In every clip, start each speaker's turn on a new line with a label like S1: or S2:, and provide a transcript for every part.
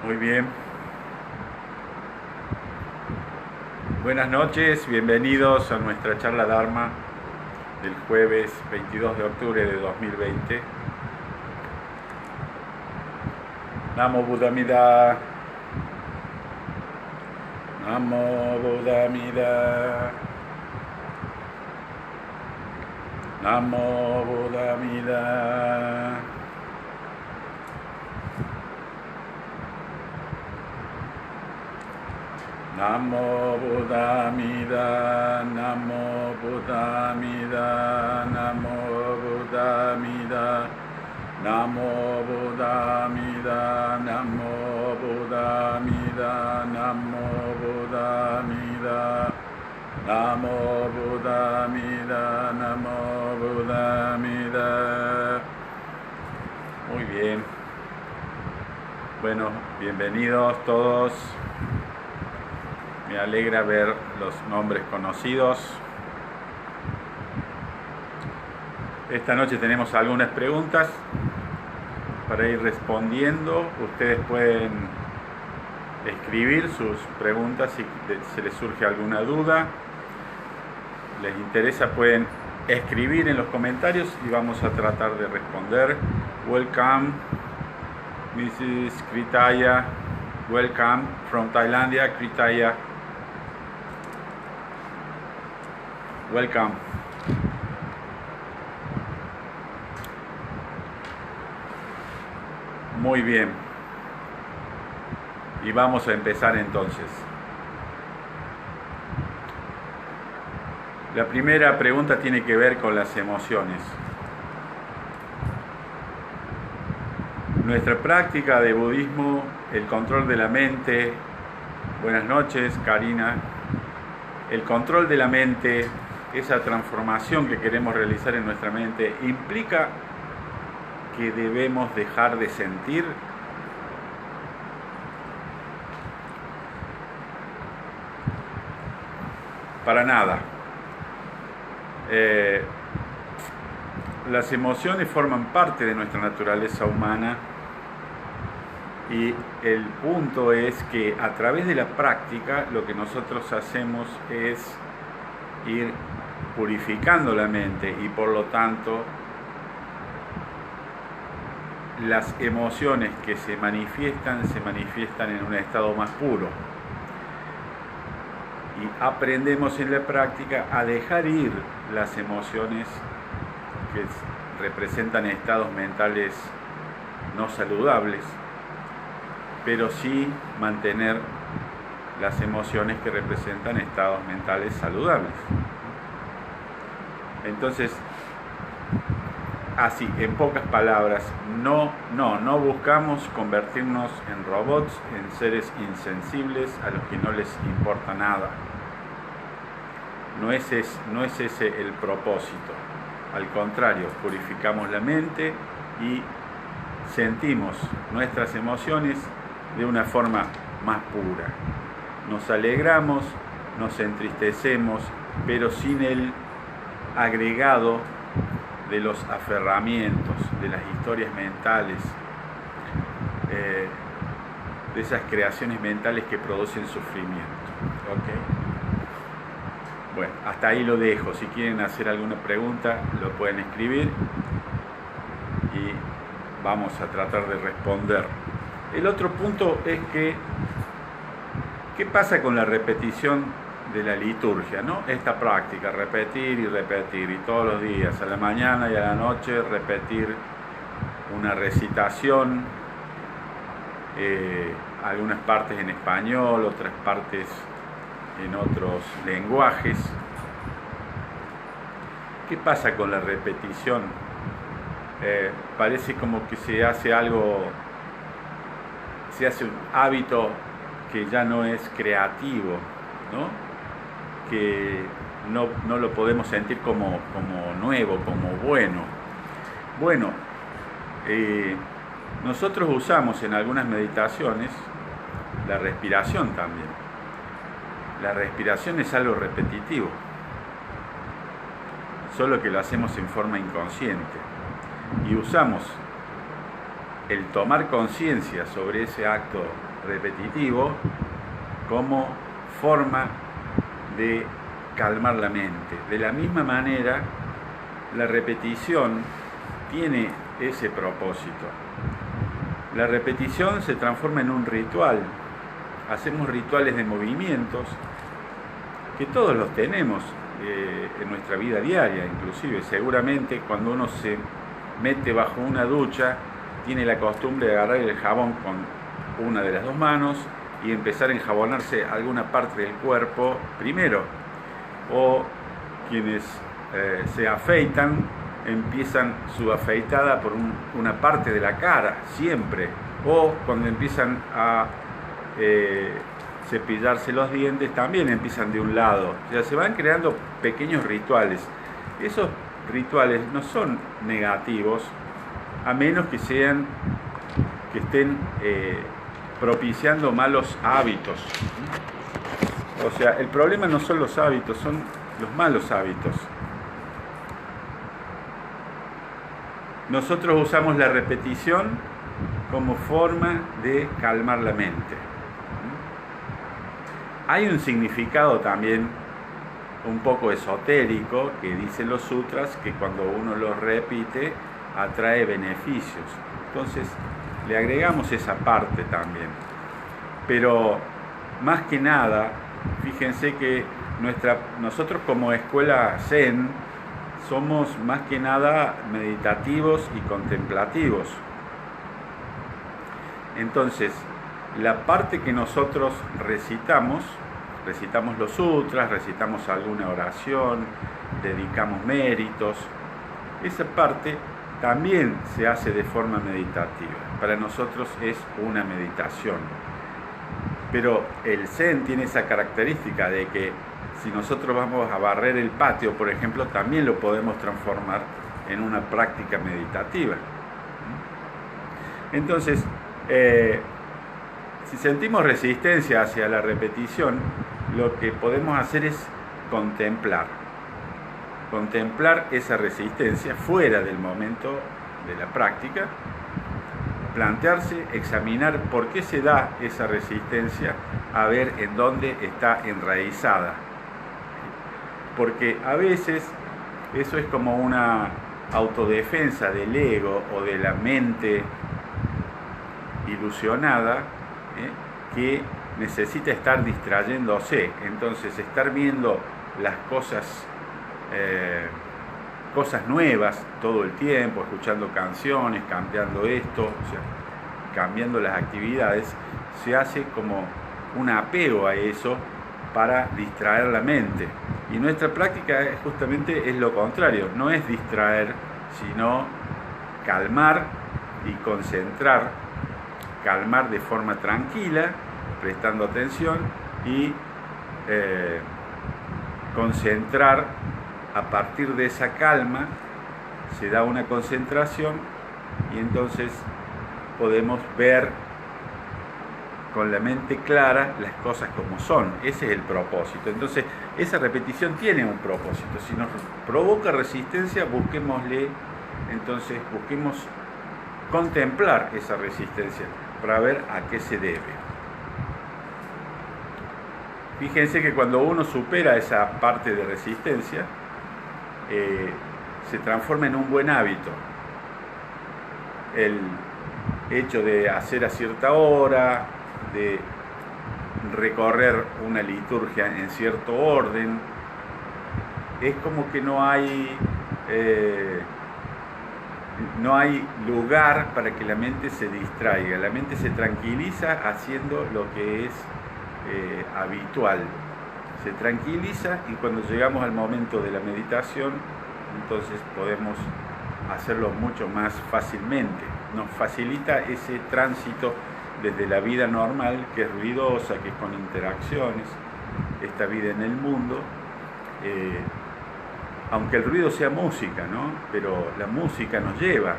S1: Muy bien. Buenas noches, bienvenidos a nuestra charla Dharma del jueves 22 de octubre de 2020. Namo Buddhamida. Namo Buddhamida. Namo Buddhamida. Namo Buddhamida, Namo Buddhamida, Namo Buddhamida, Namo Buddhamida, Namo Buddhamida, Namo Buddhamida, Namo Buddhamida, Namo Buddhamida. Muy bien. Bueno, bienvenidos todos. Me alegra ver los nombres conocidos. Esta noche tenemos algunas preguntas para ir respondiendo. Ustedes pueden escribir sus preguntas si se les surge alguna duda. Les interesa, pueden escribir en los comentarios y vamos a tratar de responder. Welcome, Mrs. Kritaya. Welcome from Tailandia, Kritaya. Welcome. Muy bien. Y vamos a empezar entonces. La primera pregunta tiene que ver con las emociones. Nuestra práctica de budismo, el control de la mente. Buenas noches, Karina. El control de la mente, esa transformación que queremos realizar en nuestra mente, ¿implica que debemos dejar de sentir? Para nada. Las emociones forman parte de nuestra naturaleza humana y el punto es que a través de la práctica lo que nosotros hacemos es ir purificando la mente y por lo tanto las emociones que se manifiestan en un estado más puro. Y aprendemos en la práctica a dejar ir las emociones que representan estados mentales no saludables, pero sí mantener las emociones que representan estados mentales saludables. Entonces, así, en pocas palabras, no buscamos convertirnos en robots, en seres insensibles a los que no les importa nada. No es ese el propósito. Al contrario, purificamos la mente y sentimos nuestras emociones de una forma más pura. Nos alegramos, nos entristecemos, pero sin el agregado de los aferramientos, de las historias mentales, de esas creaciones mentales que producen sufrimiento. ¿Okay? Bueno, hasta ahí lo dejo. Si quieren hacer alguna pregunta, lo pueden escribir y vamos a tratar de responder. El otro punto es que, ¿qué pasa con la repetición de la liturgia, ¿no? Esta práctica, repetir y todos los días, a la mañana y a la noche, repetir una recitación, algunas partes en español, otras partes en otros lenguajes. ¿Qué pasa con la repetición? Parece como que se hace un hábito que ya no es creativo, ¿no? Que no lo podemos sentir como nuevo, como bueno. Bueno, nosotros usamos en algunas meditaciones la respiración también. La respiración es algo repetitivo, solo que lo hacemos en forma inconsciente y usamos el tomar conciencia sobre ese acto repetitivo como forma de calmar la mente. De la misma manera, la repetición tiene ese propósito. La repetición se transforma en un ritual. Hacemos rituales de movimientos que todos los tenemos en nuestra vida diaria, inclusive. Seguramente cuando uno se mete bajo una ducha, tiene la costumbre de agarrar el jabón con una de las dos manos y empezar a enjabonarse alguna parte del cuerpo primero. O quienes se afeitan, empiezan su afeitada por una parte de la cara, siempre. O cuando empiezan a cepillarse los dientes, también empiezan de un lado. O sea, se van creando pequeños rituales. Esos rituales no son negativos, a menos que estén propiciando malos hábitos. O sea, el problema no son los hábitos, son los malos hábitos. Nosotros usamos la repetición como forma de calmar la mente. Hay un significado también un poco esotérico que dicen los sutras, que cuando uno lo repite atrae beneficios. Entonces le agregamos esa parte también. Pero más que nada, fíjense que nosotros como escuela Zen somos más que nada meditativos y contemplativos. Entonces, la parte que nosotros recitamos los sutras, recitamos alguna oración, dedicamos méritos, esa parte también se hace de forma meditativa. Para nosotros es una meditación. Pero el Zen tiene esa característica de que si nosotros vamos a barrer el patio, por ejemplo, también lo podemos transformar en una práctica meditativa. Entonces, si sentimos resistencia hacia la repetición, lo que podemos hacer es contemplar esa resistencia fuera del momento de la práctica, plantearse, examinar por qué se da esa resistencia, a ver en dónde está enraizada. Porque a veces eso es como una autodefensa del ego o de la mente ilusionada, que necesita estar distrayéndose. Entonces, estar viendo las cosas nuevas todo el tiempo, escuchando canciones, cambiando esto, o sea, cambiando las actividades, se hace como un apego a eso para distraer la mente. Y nuestra práctica justamente es lo contrario, no es distraer, sino calmar y concentrar, calmar de forma tranquila, prestando atención, y concentrar. A partir de esa calma se da una concentración y entonces podemos ver con la mente clara las cosas como son. Ese es el propósito. Entonces, esa repetición tiene un propósito. Si nos provoca resistencia, busquemos contemplar esa resistencia para ver a qué se debe. Fíjense que cuando uno supera esa parte de resistencia, se transforma en un buen hábito. El hecho de hacer a cierta hora, de recorrer una liturgia en cierto orden, es como que no hay lugar para que la mente se distraiga. La mente se tranquiliza haciendo lo que es habitual. Se tranquiliza, y cuando llegamos al momento de la meditación, entonces podemos hacerlo mucho más fácilmente. Nos facilita ese tránsito desde la vida normal, que es ruidosa, que es con interacciones, esta vida en el mundo, aunque el ruido sea música, ¿no? Pero la música nos lleva,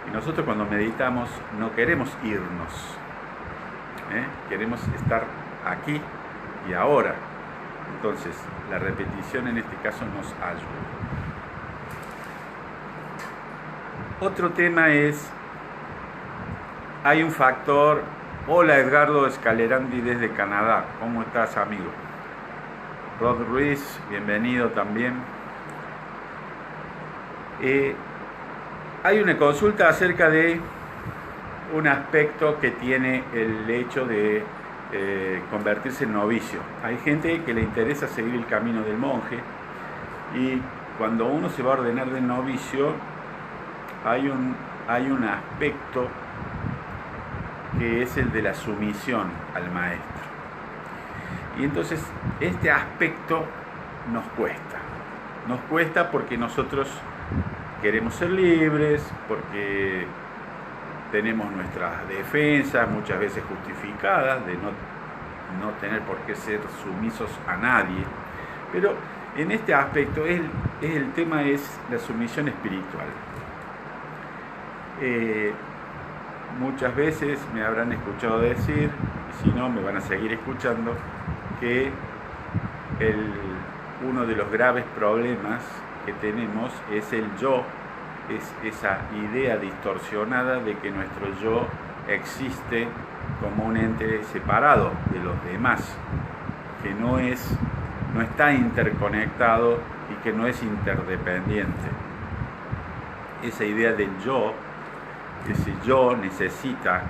S1: y nosotros cuando meditamos no queremos irnos, queremos estar aquí y ahora. Entonces, la repetición en este caso nos ayuda. Otro tema es, hay un factor Hola Edgardo Escalerandi desde Canadá, ¿cómo estás amigo? Rod Ruiz, bienvenido también. Hay una consulta acerca de un aspecto que tiene el hecho de convertirse en novicio. Hay gente que le interesa seguir el camino del monje y cuando uno se va a ordenar de novicio hay un aspecto que es el de la sumisión al maestro. Y entonces este aspecto nos cuesta porque nosotros queremos ser libres, porque tenemos nuestras defensas muchas veces justificadas de no tener por qué ser sumisos a nadie, pero en este aspecto el tema es la sumisión espiritual. Muchas veces me habrán escuchado decir, y si no me van a seguir escuchando, que uno de los graves problemas que tenemos es el yo, es esa idea distorsionada de que nuestro yo existe como un ente separado de los demás, que no está interconectado y que no es interdependiente. Esa idea del yo, ese yo necesita,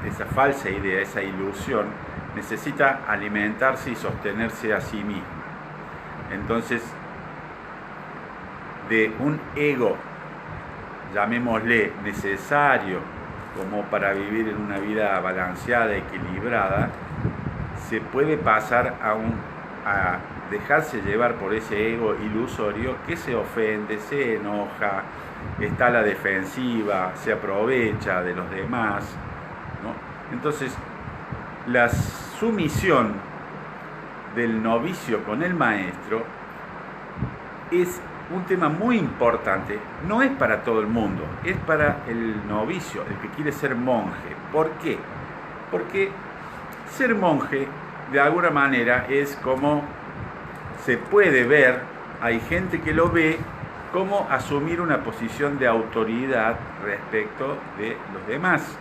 S1: esa falsa idea, esa ilusión, necesita alimentarse y sostenerse a sí mismo. Entonces, de un ego, llamémosle necesario como para vivir en una vida balanceada, equilibrada, se puede pasar a dejarse llevar por ese ego ilusorio que se ofende, se enoja, está a la defensiva, se aprovecha de los demás, ¿no? Entonces, la sumisión del novicio con el maestro es un tema muy importante. No es para todo el mundo, es para el novicio, el que quiere ser monje. ¿Por qué? Porque ser monje, de alguna manera, es como se puede ver, hay gente que lo ve como asumir una posición de autoridad respecto de los demás.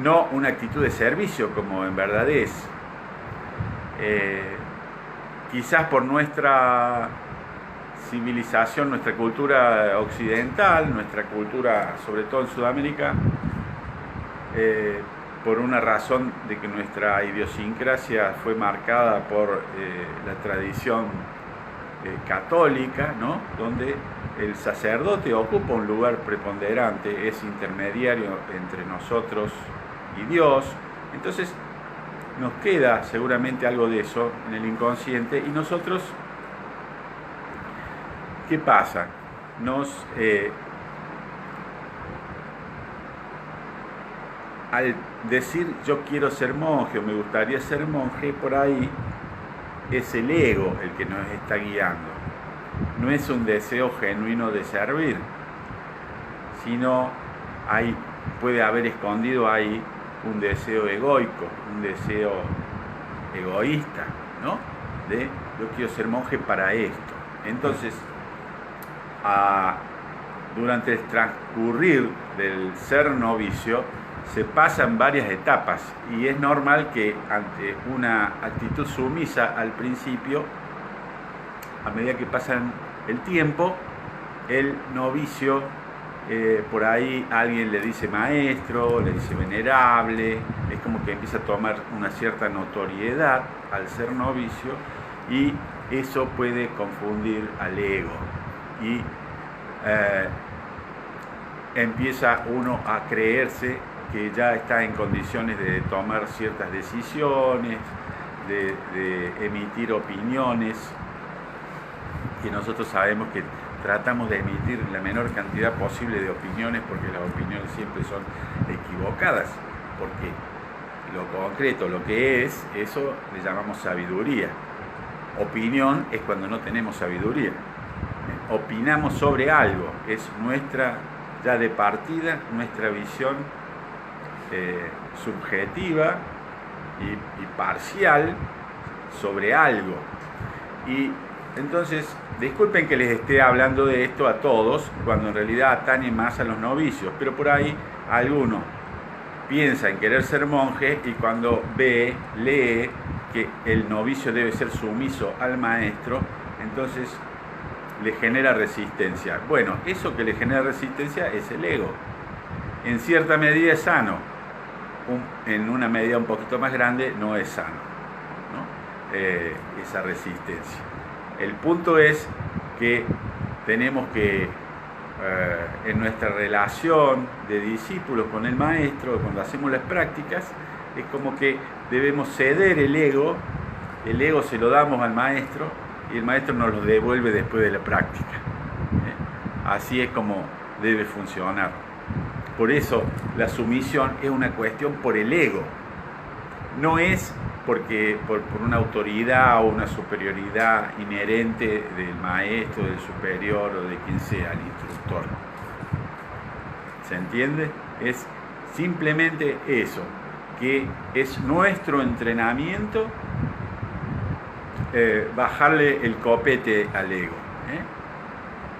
S1: No una actitud de servicio como en verdad es. Quizás por nuestra civilización, nuestra cultura occidental, nuestra cultura sobre todo en Sudamérica, por una razón de que nuestra idiosincrasia fue marcada por la tradición católica, ¿no? Donde el sacerdote ocupa un lugar preponderante, es intermediario entre nosotros y Dios. Entonces nos queda seguramente algo de eso en el inconsciente y nosotros, ¿qué pasa? Al decir yo quiero ser monje o me gustaría ser monje, por ahí es el ego el que nos está guiando. No es un deseo genuino de servir, sino puede haber escondido ahí un deseo egoico, un deseo egoísta, ¿no? De yo quiero ser monje para esto. Entonces, durante el transcurrir del ser novicio, se pasan varias etapas y es normal que ante una actitud sumisa al principio, a medida que pasa el tiempo, el novicio, por ahí alguien le dice maestro, le dice venerable, es como que empieza a tomar una cierta notoriedad al ser novicio y eso puede confundir al ego y empieza uno a creerse que ya está en condiciones de tomar ciertas decisiones, de emitir opiniones, que nosotros sabemos que tratamos de emitir la menor cantidad posible de opiniones porque las opiniones siempre son equivocadas, porque lo concreto, lo que es, eso le llamamos sabiduría. Opinión es cuando no tenemos sabiduría. Opinamos sobre algo, es nuestra, ya de partida, nuestra visión subjetiva y parcial sobre algo. Y Entonces, disculpen que les esté hablando de esto a todos, cuando en realidad atañe más a los novicios, pero por ahí alguno piensa en querer ser monje y cuando lee que el novicio debe ser sumiso al maestro, entonces le genera resistencia. Bueno, eso que le genera resistencia es el ego. En cierta medida es sano, en una medida un poquito más grande no es sano, ¿no? Esa resistencia. El punto es que tenemos que, en nuestra relación de discípulos con el maestro, cuando hacemos las prácticas, es como que debemos ceder el ego se lo damos al maestro y el maestro nos lo devuelve después de la práctica. Así es como debe funcionar. Por eso la sumisión es una cuestión por el ego, no es porque por una autoridad o una superioridad inherente del maestro, del superior o de quien sea, el instructor. ¿Se entiende? Es simplemente eso, que es nuestro entrenamiento bajarle el copete al ego.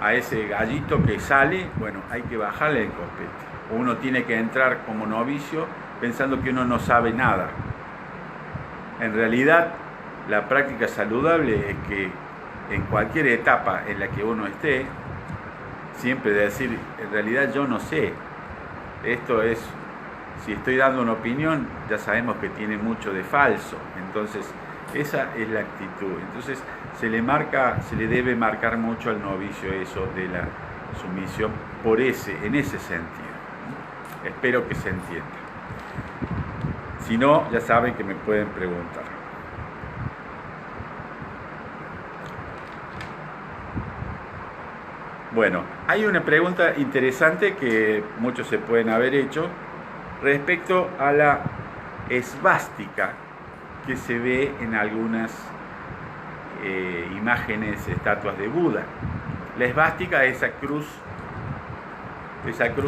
S1: A ese gallito que sale, bueno, hay que bajarle el copete. Uno tiene que entrar como novicio pensando que uno no sabe nada. En realidad, la práctica saludable es que en cualquier etapa en la que uno esté, siempre decir, en realidad yo no sé. Esto es, si estoy dando una opinión, ya sabemos que tiene mucho de falso. Entonces, esa es la actitud. Entonces, se le debe marcar mucho al novicio eso de la sumisión en ese sentido. Espero que se entienda. Si no, ya saben que me pueden preguntar. Bueno, hay una pregunta interesante que muchos se pueden haber hecho respecto a la esvástica que se ve en algunas imágenes, estatuas de Buda. La esvástica es esa cruz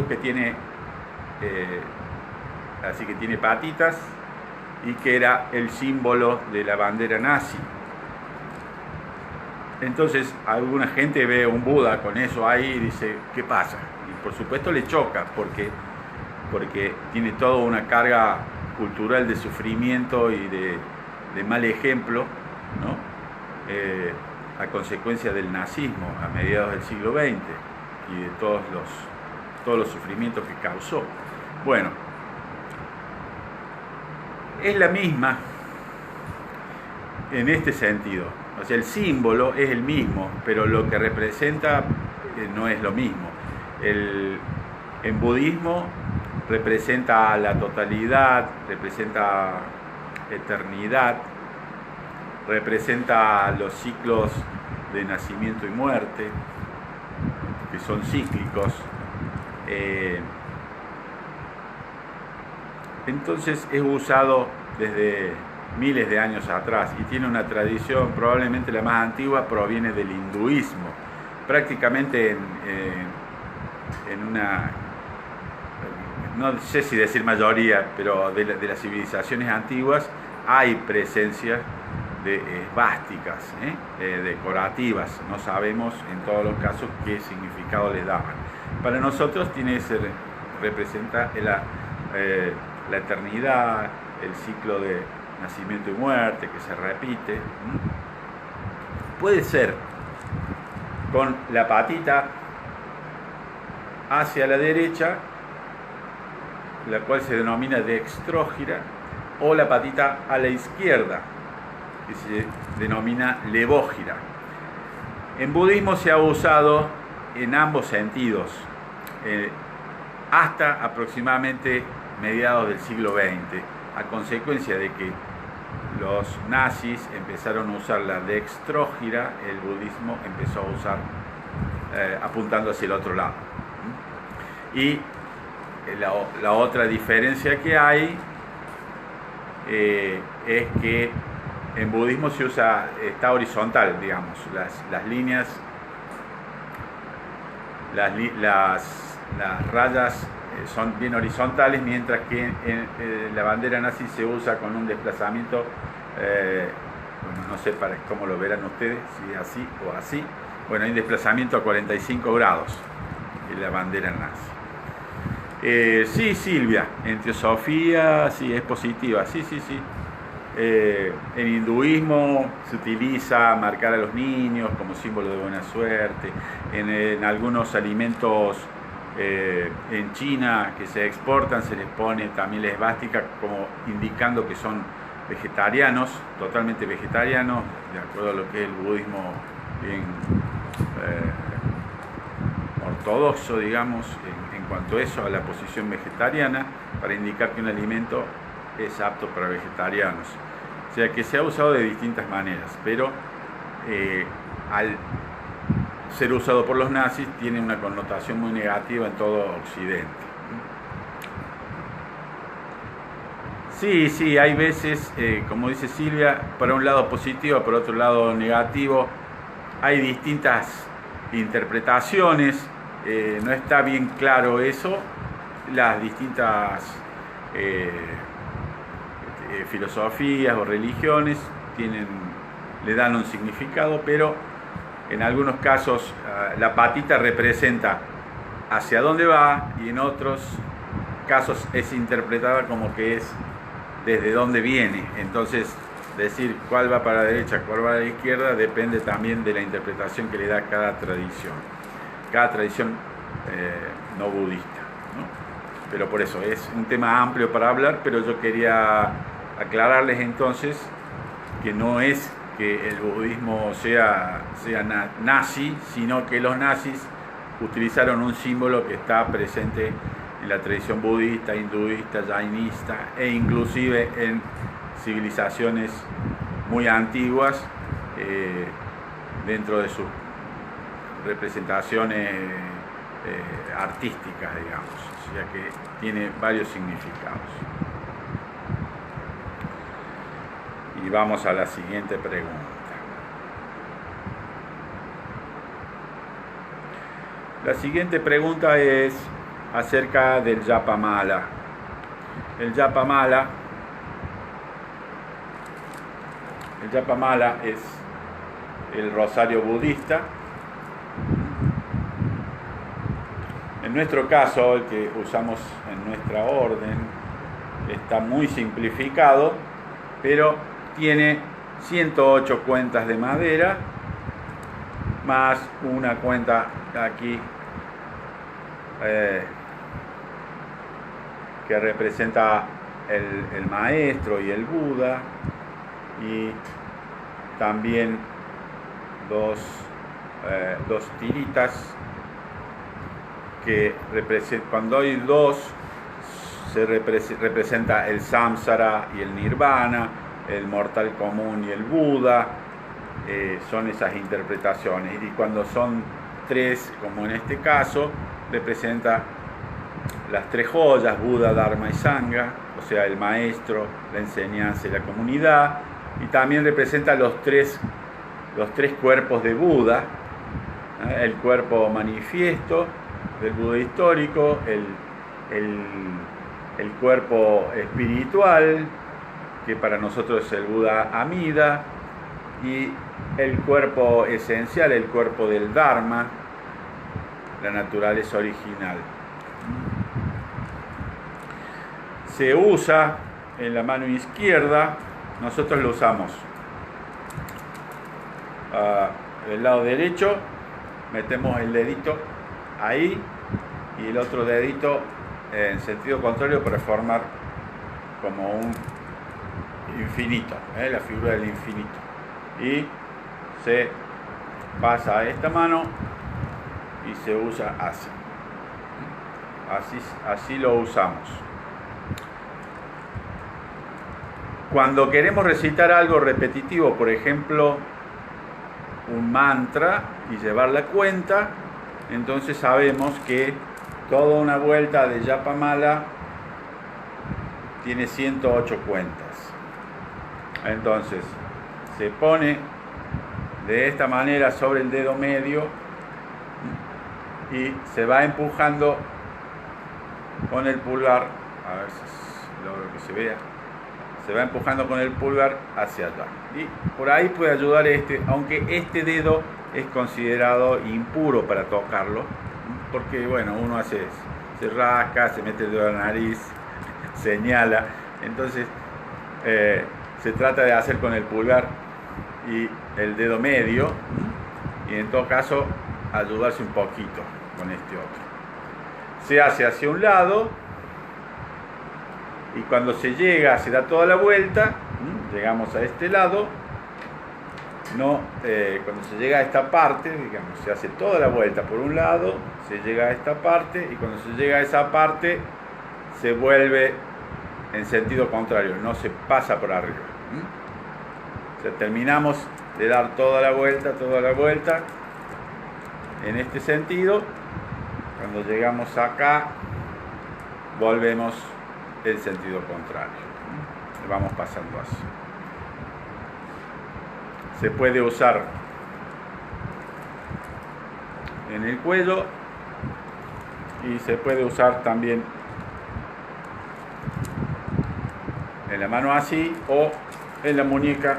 S1: que tiene así que tiene patitas y que era el símbolo de la bandera nazi. Entonces alguna gente ve un Buda con eso ahí y dice, ¿qué pasa? Y por supuesto le choca porque tiene toda una carga cultural de sufrimiento y de mal ejemplo, ¿no? A consecuencia del nazismo a mediados del siglo XX y de todos los sufrimientos que causó. Bueno, es la misma en este sentido. O sea, el símbolo es el mismo, pero lo que representa no es lo mismo. En budismo representa la totalidad, representa eternidad, representa los ciclos de nacimiento y muerte, que son cíclicos. Entonces es usado desde miles de años atrás y tiene una tradición, probablemente la más antigua proviene del hinduismo. Prácticamente en una, no sé si decir mayoría, pero de las civilizaciones antiguas hay presencia de esvásticas decorativas. No sabemos en todos los casos qué significado les daban. Para nosotros representa la eternidad, el ciclo de nacimiento y muerte que se repite. Puede ser con la patita hacia la derecha, la cual se denomina dextrógira, o la patita a la izquierda, que se denomina levógira. En budismo se ha usado en ambos sentidos, hasta aproximadamente mediados del siglo XX, a consecuencia de que los nazis empezaron a usar la dextrógira, el budismo empezó a usar apuntando hacia el otro lado. Y la otra diferencia que hay es que en budismo se usa, está horizontal, digamos, las líneas, las rayas son bien horizontales, mientras que en la bandera nazi se usa con un desplazamiento bueno, no sé para cómo lo verán ustedes, si es así o así. Bueno, hay desplazamiento a 45 grados en la bandera nazi. Sí, Silvia, en teosofía sí es positiva, sí. En hinduismo se utiliza marcar a los niños como símbolo de buena suerte. En algunos alimentos en China que se exportan se les pone también la esvástica como indicando que son vegetarianos, totalmente vegetarianos, de acuerdo a lo que es el budismo bien ortodoxo, digamos, en cuanto a eso, a la posición vegetariana, para indicar que un alimento es apto para vegetarianos. O sea que se ha usado de distintas maneras, pero al ser usado por los nazis tiene una connotación muy negativa en todo Occidente. Sí, hay veces, como dice Silvia, por un lado positivo, por otro lado negativo. Hay distintas interpretaciones, no está bien claro eso. Las distintas filosofías o religiones le dan un significado, pero en algunos casos la patita representa hacia dónde va y en otros casos es interpretada como que es desde dónde viene. Entonces, decir cuál va para la derecha, cuál va a la izquierda, depende también de la interpretación que le da cada tradición no budista, ¿no? Pero por eso es un tema amplio para hablar, pero yo quería aclararles entonces que no es que el budismo sea nazi, sino que los nazis utilizaron un símbolo que está presente en la tradición budista, hinduista, jainista e inclusive en civilizaciones muy antiguas dentro de sus representaciones artísticas, digamos, o sea que tiene varios significados. Y vamos a la siguiente pregunta. La siguiente pregunta es acerca del Japa Mala. El Japa Mala es el rosario budista. En nuestro caso, el que usamos en nuestra orden, está muy simplificado, pero tiene 108 cuentas de madera, más una cuenta aquí que representa el maestro y el Buda, y también dos tiritas que cuando hay dos se representa el samsara y el nirvana, el mortal común y el Buda. Son esas interpretaciones, y cuando son tres, como en este caso, representa las tres joyas, Buda, Dharma y Sangha, o sea, el maestro, la enseñanza y la comunidad, y también representa los tres cuerpos de Buda, el cuerpo manifiesto del Buda histórico, el cuerpo espiritual, que para nosotros es el Buda Amida, y el cuerpo esencial, el cuerpo del Dharma, la naturaleza original. Se usa en la mano izquierda, nosotros lo usamos del lado derecho, metemos el dedito ahí y el otro dedito en sentido contrario para formar como un infinito, la figura del infinito, y se pasa a esta mano y se usa así lo usamos. Cuando queremos recitar algo repetitivo, por ejemplo un mantra, y llevar la cuenta, entonces sabemos que toda una vuelta de Japa Mala tiene 108 cuentas. Entonces se pone de esta manera sobre el dedo medio y se va empujando con el pulgar, a ver si logro que se vea, se va empujando con el pulgar hacia allá. Y por ahí puede ayudar aunque este dedo es considerado impuro para tocarlo, porque bueno, uno se rasca, se mete el dedo en la nariz, señala. Entonces se trata de hacer con el pulgar y el dedo medio, y en todo caso ayudarse un poquito con este otro. Se hace hacia un lado, y cuando se llega, se da toda la vuelta, llegamos a este lado, cuando se llega a esta parte, digamos, se hace toda la vuelta por un lado, se llega a esta parte, y cuando se llega a esa parte, se vuelve en sentido contrario, no se pasa por arriba. O sea, terminamos de dar toda la vuelta, en este sentido. Cuando llegamos acá, volvemos el sentido contrario. Vamos pasando así. Se puede usar en el cuello y se puede usar también en la mano así, o en la muñeca.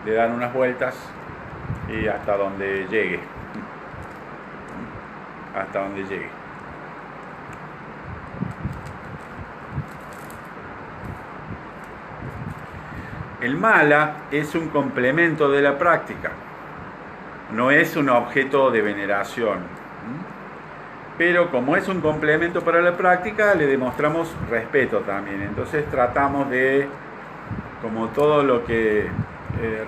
S1: Le dan unas vueltas y hasta donde llegue. Hasta donde llegue. El mala es un complemento de la práctica, no es un objeto de veneración. Pero como es un complemento para la práctica, le demostramos respeto también. Entonces tratamos de, como todo lo que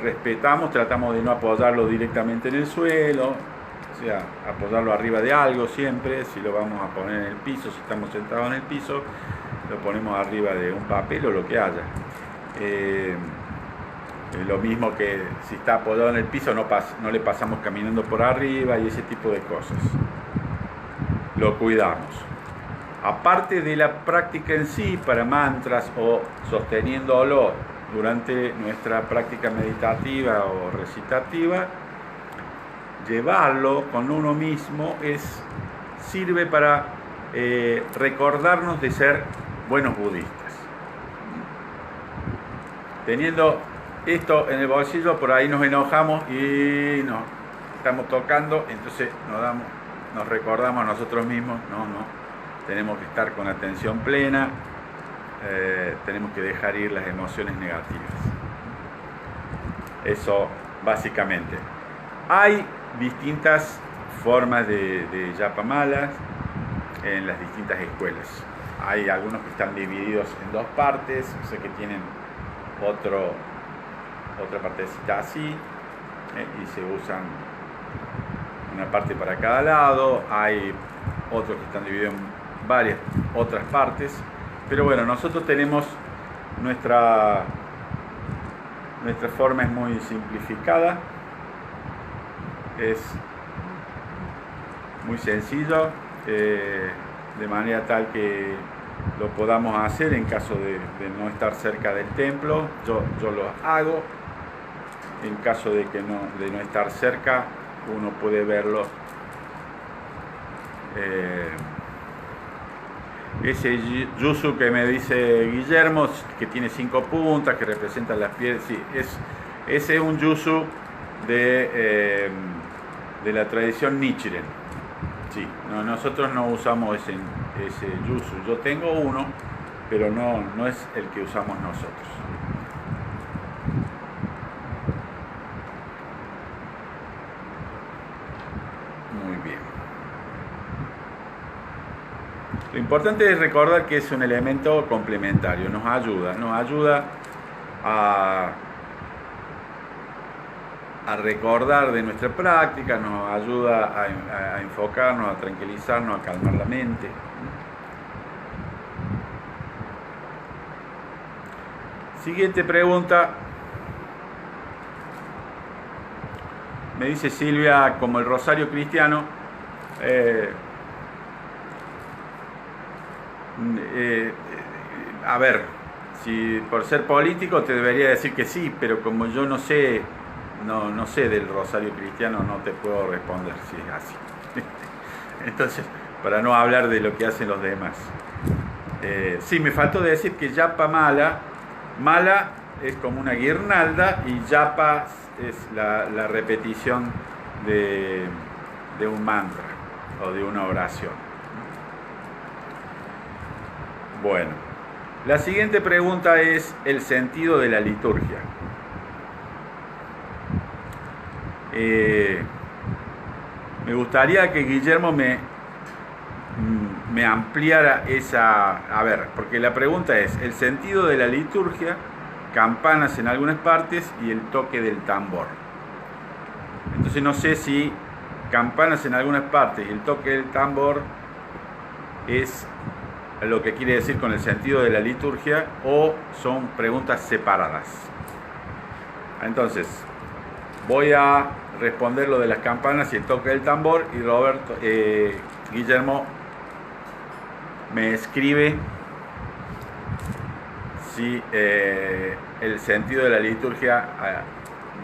S1: respetamos, tratamos de no apoyarlo directamente en el suelo, o sea, apoyarlo arriba de algo siempre. Si lo vamos a poner en el piso, si estamos sentados en el piso, lo ponemos arriba de un papel o lo que haya. Lo mismo que si está apoyado en el piso, no le pasamos caminando por arriba y ese tipo de cosas. Lo cuidamos. Aparte de la práctica en sí, para mantras o sosteniéndolo durante nuestra práctica meditativa o recitativa, llevarlo con uno mismo sirve para recordarnos de ser buenos budistas. Teniendo esto en el bolsillo, por ahí nos enojamos y nos estamos tocando, entonces nos recordamos a nosotros mismos, no, tenemos que estar con atención plena, tenemos que dejar ir las emociones negativas. Eso básicamente. Hay distintas formas de japa malas en las distintas escuelas. Hay algunos que están divididos en dos partes, o sea que tienen otra partecita así, y se usan una parte para cada lado. Hay otros que están divididos en varias otras partes, pero bueno, nosotros tenemos nuestra forma, es muy simplificada, es muy sencillo, de manera tal que lo podamos hacer en caso de no estar cerca del templo. Yo lo hago. En caso de no estar cerca, uno puede verlo. Ese yuzu que me dice Guillermo, que tiene 5 puntas, que representan las piedras, sí, ese es un yuzu de la tradición Nichiren. Sí, nosotros no usamos ese yuzu. Yo tengo uno, pero no es el que usamos nosotros. Muy bien. Lo importante es recordar que es un elemento complementario, nos ayuda a recordar de nuestra práctica, nos ayuda a enfocarnos, a tranquilizarnos, a calmar la mente. Siguiente pregunta. Me dice Silvia, como el rosario cristiano, a ver, si por ser político te debería decir que sí, pero como yo no sé del rosario cristiano, no te puedo responder si es así. Entonces, para no hablar de lo que hacen los demás. Sí, me faltó decir que yapa mala, mala es como una guirnalda y yapa es la repetición de un mantra o de una oración. Bueno, la siguiente pregunta es el sentido de la liturgia. Me gustaría que Guillermo me ampliara esa... A ver, porque la pregunta es el sentido de la liturgia, campanas en algunas partes y el toque del tambor. Entonces no sé si campanas en algunas partes y el toque del tambor es lo que quiere decir con el sentido de la liturgia o son preguntas separadas. Entonces, voy a responder lo de las campanas y el toque del tambor y Guillermo me escribe si el sentido de la liturgia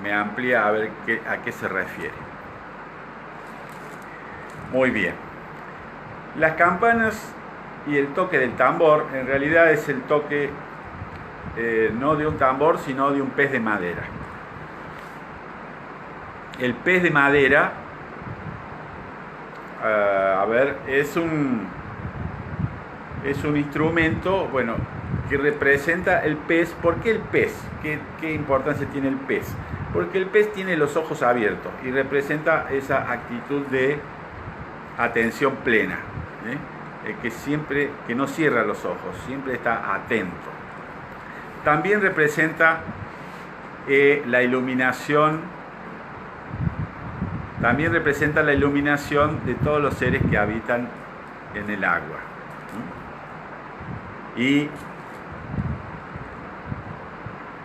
S1: me amplía a ver a qué se refiere. Muy bien. Las campanas y el toque del tambor en realidad es el toque no de un tambor sino de un pez de madera. El pez de madera es un instrumento, bueno, que representa el pez. ¿Por qué el pez? ¿Qué importancia tiene el pez? Porque el pez tiene los ojos abiertos y representa esa actitud de atención plena, que no cierra los ojos, siempre está atento. También representa la iluminación. También representa la iluminación de todos los seres que habitan en el agua. Y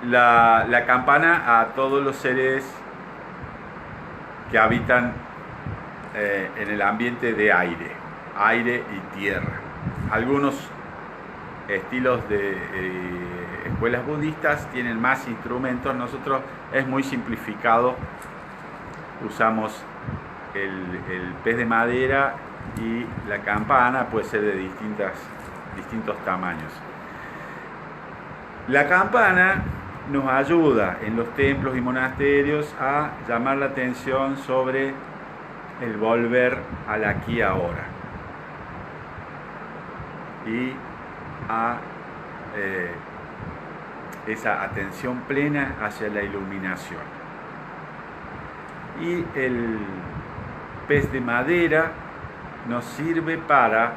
S1: la campana a todos los seres que habitan en el ambiente de aire y tierra. Algunos estilos de escuelas budistas tienen más instrumentos. Nosotros es muy simplificado. Usamos el pez de madera y la campana puede ser de distintos tamaños. La campana nos ayuda en los templos y monasterios a llamar la atención sobre el volver al aquí y ahora y a esa atención plena hacia la iluminación. Y el pez de madera nos sirve para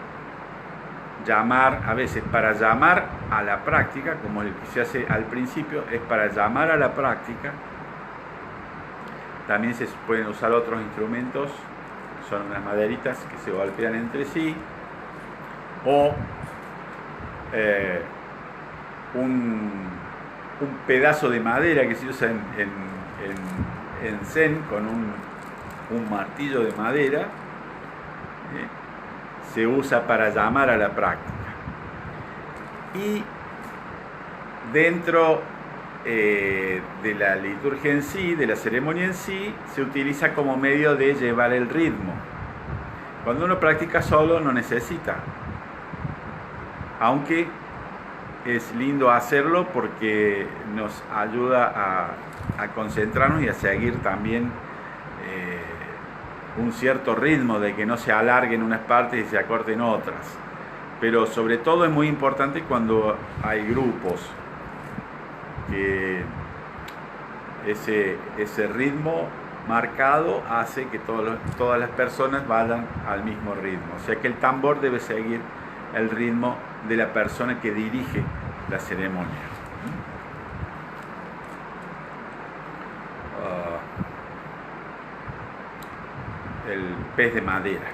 S1: llamar, a veces para llamar a la práctica, como el que se hace al principio, es para llamar a la práctica. También se pueden usar otros instrumentos, son unas maderitas que se golpean entre sí, o un pedazo de madera que se usa en Zen con un martillo de madera, se usa para llamar a la práctica. Y dentro de la liturgia en sí, de la ceremonia en sí, se utiliza como medio de llevar el ritmo. Cuando uno practica solo no necesita, aunque es lindo hacerlo porque nos ayuda a concentrarnos y a seguir también un cierto ritmo, de que no se alarguen unas partes y se acorten otras. Pero sobre todo es muy importante cuando hay grupos, que ese ritmo marcado hace que todas las personas vayan al mismo ritmo. O sea que el tambor debe seguir el ritmo de la persona que dirige la ceremonia. El pez de madera.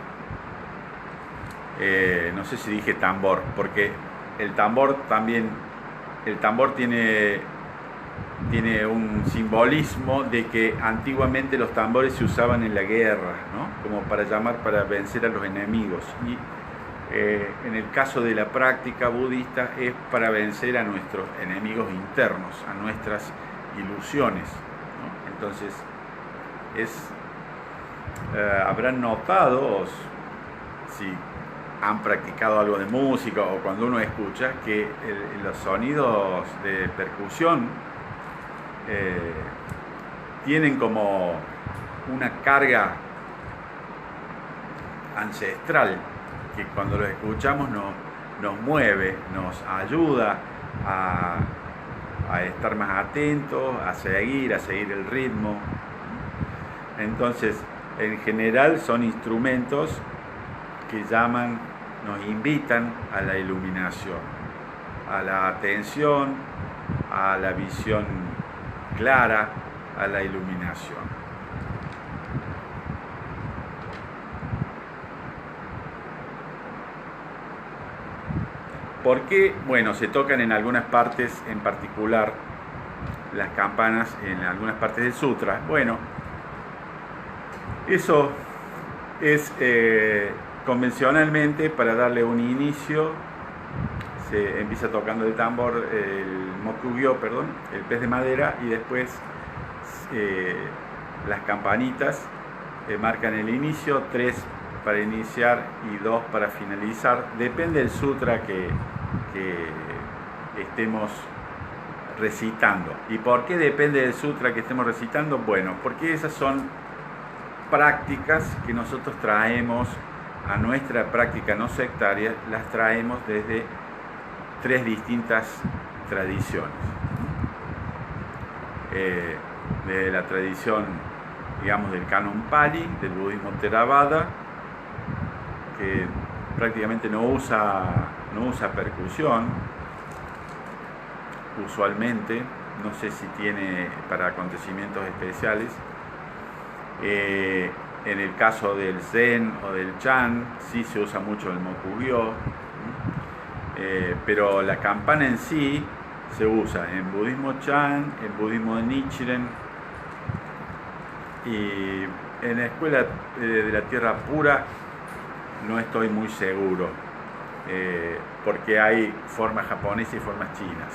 S1: No sé si dije tambor, porque el tambor tiene un simbolismo de que antiguamente los tambores se usaban en la guerra, ¿no? Como para vencer a los enemigos. Y en el caso de la práctica budista es para vencer a nuestros enemigos internos, a nuestras ilusiones, ¿no? Entonces habrán notado, si han practicado algo de música o cuando uno escucha que los sonidos de percusión tienen como una carga ancestral que cuando los escuchamos nos mueve, nos ayuda a estar más atentos, a seguir el ritmo. Entonces, en general son instrumentos que nos invitan a la iluminación, a la atención, a la visión clara, a la iluminación. ¿Por qué? Bueno, se tocan en algunas partes, en particular las campanas en algunas partes del sutra. Bueno, eso es convencionalmente para darle un inicio. Se empieza tocando el tambor, el mokugyo, el pez de madera, y después las campanitas marcan el inicio, 3 para iniciar y 2 para finalizar. Depende del sutra que estemos recitando. ¿Y por qué depende del sutra que estemos recitando? Bueno, porque esas son prácticas que nosotros traemos a nuestra práctica no sectaria, las traemos desde 3 distintas tradiciones. Desde la tradición, digamos, del canon Pali, del budismo Theravada, que prácticamente no usa percusión usualmente, no sé si tiene para acontecimientos especiales. En el caso del Zen o del Chan sí se usa mucho el mokugyo, pero la campana en sí se usa en budismo Chan, en budismo de Nichiren, y en la escuela de la Tierra Pura no estoy muy seguro, porque hay formas japonesas y formas chinas.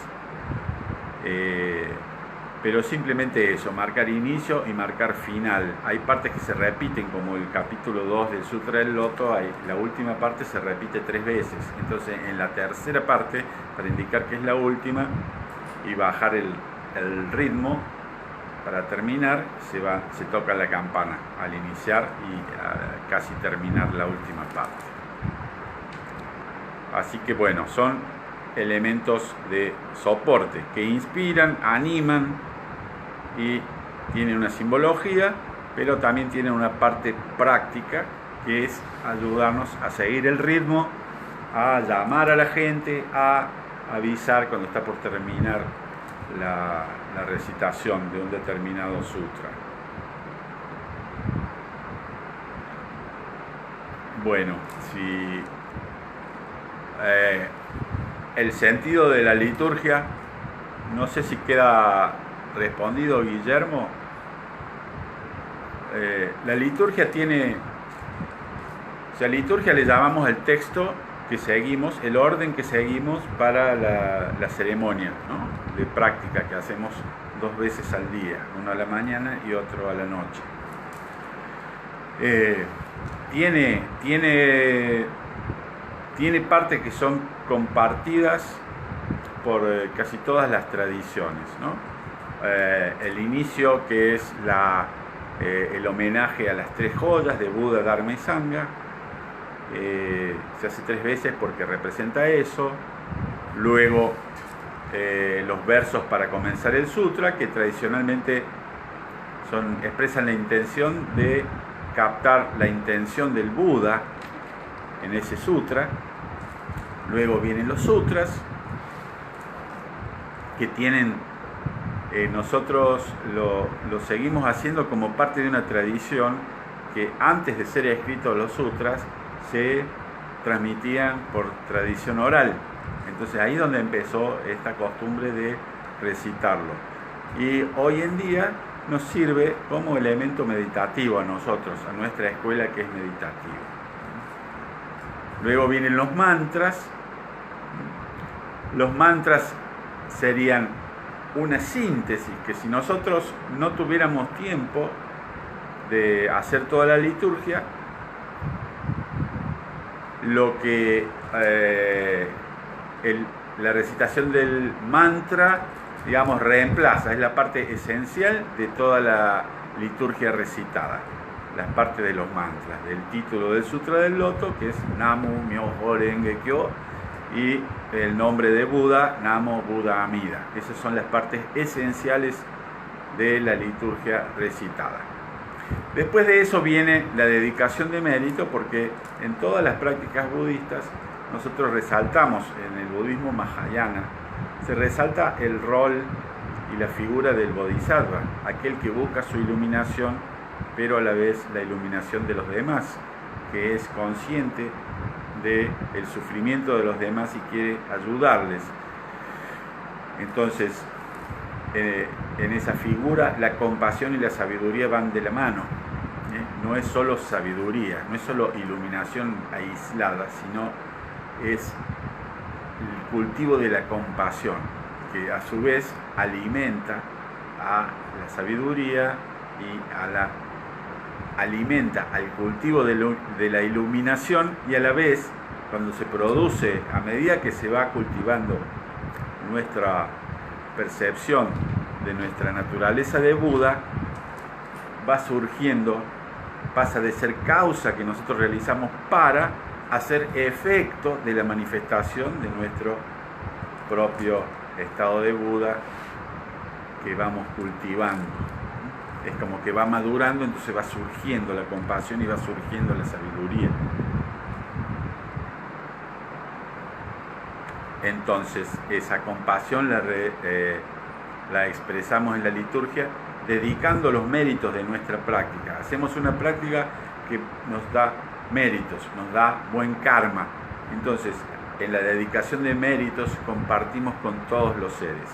S1: Pero simplemente eso, marcar inicio y marcar final. Hay partes que se repiten, como el capítulo 2 del Sutra del Loto, la última parte se repite 3 veces. Entonces, en la tercera parte, para indicar que es la última y bajar el ritmo, para terminar, se toca la campana al iniciar y casi terminar la última parte. Así que bueno, son elementos de soporte que inspiran, animan y tienen una simbología, pero también tienen una parte práctica que es ayudarnos a seguir el ritmo, a llamar a la gente, a avisar cuando está por terminar la recitación de un determinado sutra. Bueno, si el sentido de la liturgia, no sé si queda respondido, Guillermo. La liturgia liturgia le llamamos el texto que seguimos, el orden que seguimos para la ceremonia, ¿no?, de práctica que hacemos 2 veces al día, uno a la mañana y otro a la noche. Tiene partes que son compartidas por casi todas las tradiciones, ¿no? El inicio, que es el homenaje a las 3 joyas de Buda, Dharma y Sangha, se hace 3 veces porque representa eso. Luego los versos para comenzar el sutra, que tradicionalmente expresan la intención de captar la intención del Buda en ese sutra. Luego vienen los sutras, que tienen, nosotros lo seguimos haciendo como parte de una tradición que antes de ser escritos los sutras se transmitían por tradición oral. Entonces ahí es donde empezó esta costumbre de recitarlo. Y hoy en día nos sirve como elemento meditativo a nosotros, a nuestra escuela, que es meditativa. Luego vienen los mantras. Los mantras serían una síntesis, que si nosotros no tuviéramos tiempo de hacer toda la liturgia, lo que la recitación del mantra, digamos, reemplaza, es la parte esencial de toda la liturgia recitada, las partes de los mantras, del título del Sutra del Loto, que es Namo Myoho Renge Kyo, y el nombre de Buda, Namo Buddha Amida. Esas son las partes esenciales de la liturgia recitada. Después de eso viene la dedicación de mérito, porque en todas las prácticas budistas nosotros resaltamos, en el budismo Mahayana, se resalta el rol y la figura del Bodhisattva, aquel que busca su iluminación, pero a la vez la iluminación de los demás, que es consciente del sufrimiento de los demás y quiere ayudarles. Entonces, en esa figura la compasión y la sabiduría van de la mano. No es solo sabiduría, no es solo iluminación aislada, sino es el cultivo de la compasión, que a su vez alimenta a la sabiduría y alimenta al cultivo de la iluminación, y a la vez, cuando se produce, a medida que se va cultivando nuestra percepción de nuestra naturaleza de Buda, va surgiendo, pasa de ser causa que nosotros realizamos para hacer efecto de la manifestación de nuestro propio estado de Buda que vamos cultivando. Es como que va madurando, entonces va surgiendo la compasión y va surgiendo la sabiduría. Entonces, esa compasión la expresamos en la liturgia dedicando los méritos de nuestra práctica. Hacemos una práctica que nos da méritos, nos da buen karma. Entonces, en la dedicación de méritos compartimos con todos los seres.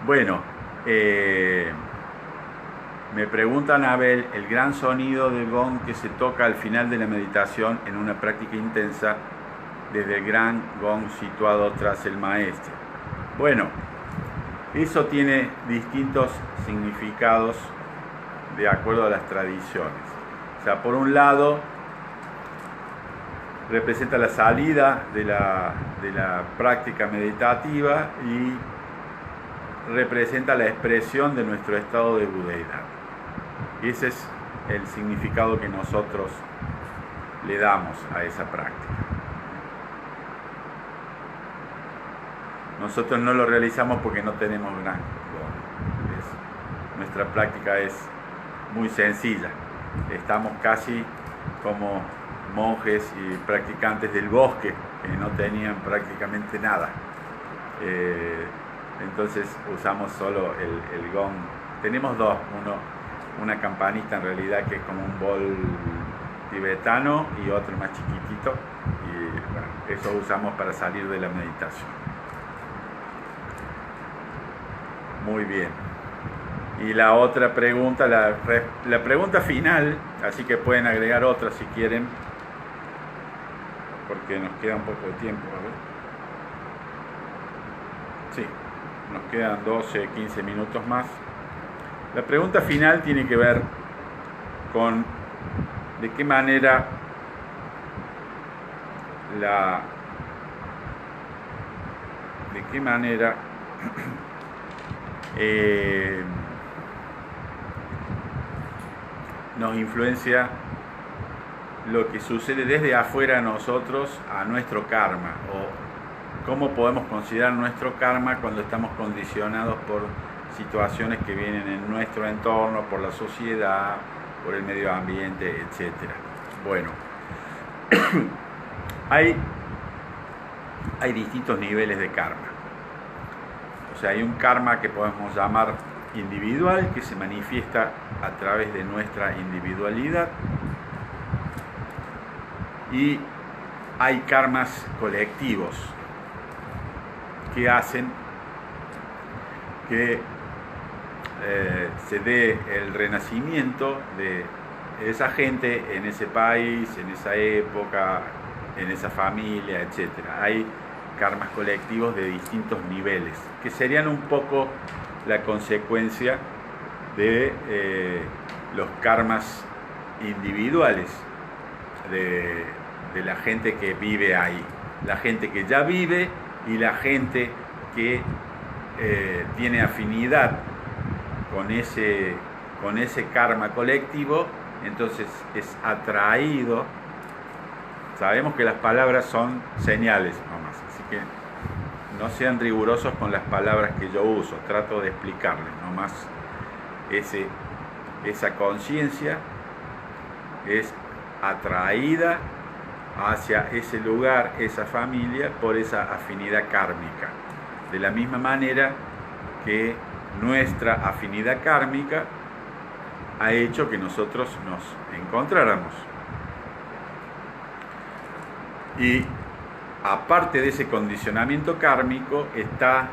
S1: Bueno, me preguntan, Abel, el gran sonido del gong que se toca al final de la meditación en una práctica intensa desde el gran gong situado tras el maestro. Bueno, eso tiene distintos significados de acuerdo a las tradiciones. O sea, por un lado, representa la salida de la práctica meditativa y representa la expresión de nuestro estado de budeidad. Y ese es el significado que nosotros le damos a esa práctica. Nosotros no lo realizamos porque no tenemos gran nuestra práctica es muy sencilla. Estamos casi como monjes y practicantes del bosque que no tenían prácticamente nada. Entonces usamos solo el gong. Tenemos dos, una campanita en realidad que es como un bol tibetano y otro más chiquitito, y bueno, eso usamos para salir de la meditación. Muy bien. Y la otra pregunta, la pregunta final, así que pueden agregar otra si quieren, porque nos queda un poco de tiempo, a ver. Sí. Nos quedan 12, 15 minutos más. La pregunta final tiene que ver con de qué manera nos influencia lo que sucede desde afuera a nosotros, a nuestro karma, o cómo podemos considerar nuestro karma cuando estamos condicionados por situaciones que vienen en nuestro entorno, por la sociedad, por el medio ambiente, etc. Bueno, hay distintos niveles de karma. O sea, hay un karma que podemos llamar individual, que se manifiesta a través de nuestra individualidad, y hay karmas colectivos que hacen que se dé el renacimiento de esa gente en ese país, en esa época, en esa familia, etc. Hay karmas colectivos de distintos niveles, que serían un poco la consecuencia de los karmas individuales de la gente que vive ahí, la gente que ya vive y la gente que tiene afinidad con ese karma colectivo, entonces es atraído. Sabemos que las palabras son señales nomás, así que no sean rigurosos con las palabras que yo uso, trato de explicarles nomás. Esa conciencia es atraída hacia ese lugar, esa familia, por esa afinidad kármica. De la misma manera que nuestra afinidad kármica ha hecho que nosotros nos encontráramos. Y aparte de ese condicionamiento kármico está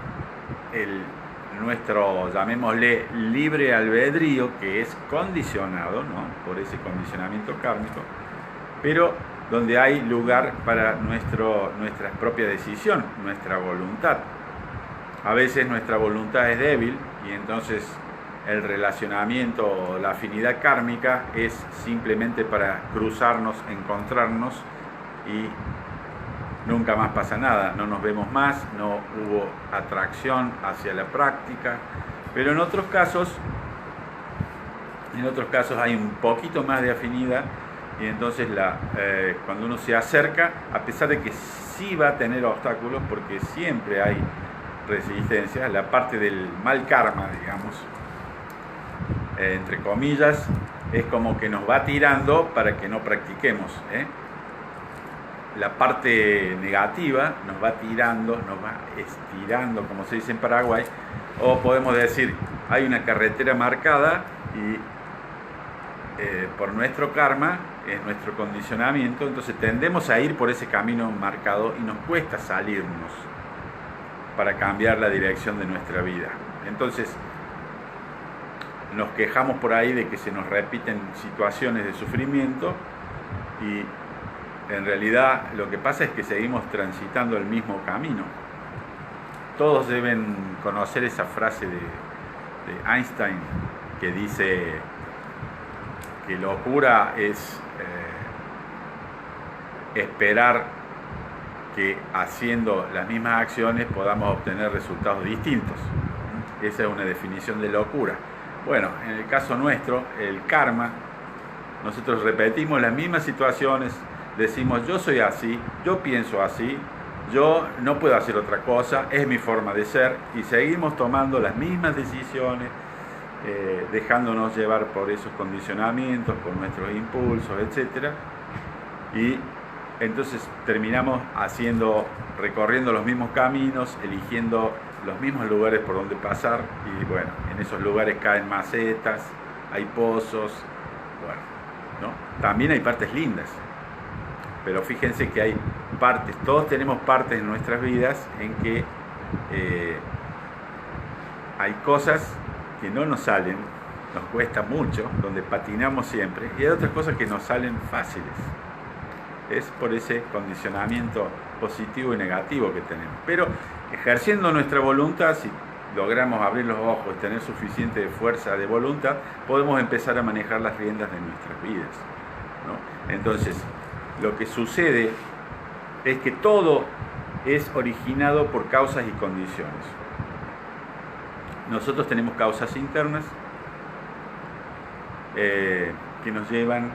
S1: nuestro, llamémosle, libre albedrío, que es condicionado, ¿no?, por ese condicionamiento kármico, pero donde hay lugar para nuestra propia decisión, nuestra voluntad. A veces nuestra voluntad es débil y entonces el relacionamiento o la afinidad kármica es simplemente para cruzarnos, encontrarnos y nunca más pasa nada, no nos vemos más, no hubo atracción hacia la práctica. Pero en otros casos hay un poquito más de afinidad y entonces cuando uno se acerca, a pesar de que sí va a tener obstáculos, porque siempre hay resistencia, la parte del mal karma, digamos, entre comillas, es como que nos va tirando para que no practiquemos, La parte negativa nos va tirando, nos va estirando, como se dice en Paraguay, o podemos decir, hay una carretera marcada y por nuestro karma, es nuestro condicionamiento, entonces tendemos a ir por ese camino marcado y nos cuesta salirnos para cambiar la dirección de nuestra vida. Entonces nos quejamos por ahí de que se nos repiten situaciones de sufrimiento y en realidad lo que pasa es que seguimos transitando el mismo camino. Todos deben conocer esa frase de Einstein que dice que locura es esperar que haciendo las mismas acciones podamos obtener resultados distintos. Esa es una definición de locura. Bueno, en el caso nuestro, el karma, nosotros repetimos las mismas situaciones, decimos yo soy así, yo pienso así, yo no puedo hacer otra cosa, es mi forma de ser, y seguimos tomando las mismas decisiones, dejándonos llevar por esos condicionamientos, por nuestros impulsos, etc. Y entonces terminamos recorriendo los mismos caminos, eligiendo los mismos lugares por donde pasar, y bueno, en esos lugares caen macetas, hay pozos, bueno, ¿no? También hay partes lindas, pero fíjense que hay partes, todos tenemos partes en nuestras vidas en que hay cosas que no nos salen, nos cuesta mucho, donde patinamos siempre, y hay otras cosas que nos salen fáciles. Es por ese condicionamiento positivo y negativo que tenemos. Pero ejerciendo nuestra voluntad, si logramos abrir los ojos y tener suficiente fuerza de voluntad, podemos empezar a manejar las riendas de nuestras vidas, ¿no? Entonces, lo que sucede es que todo es originado por causas y condiciones. Nosotros tenemos causas internas que nos llevan,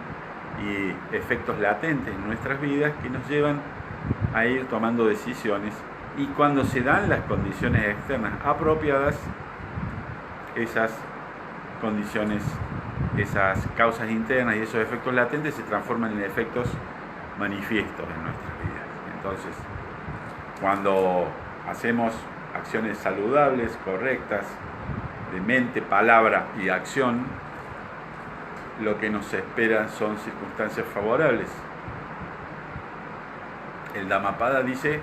S1: y efectos latentes en nuestras vidas que nos llevan a ir tomando decisiones, y cuando se dan las condiciones externas apropiadas, esas condiciones, esas causas internas y esos efectos latentes se transforman en efectos manifiestos en nuestras vidas. Entonces, cuando hacemos acciones saludables, correctas, de mente, palabra y acción, lo que nos espera son circunstancias favorables. El Dhammapada dice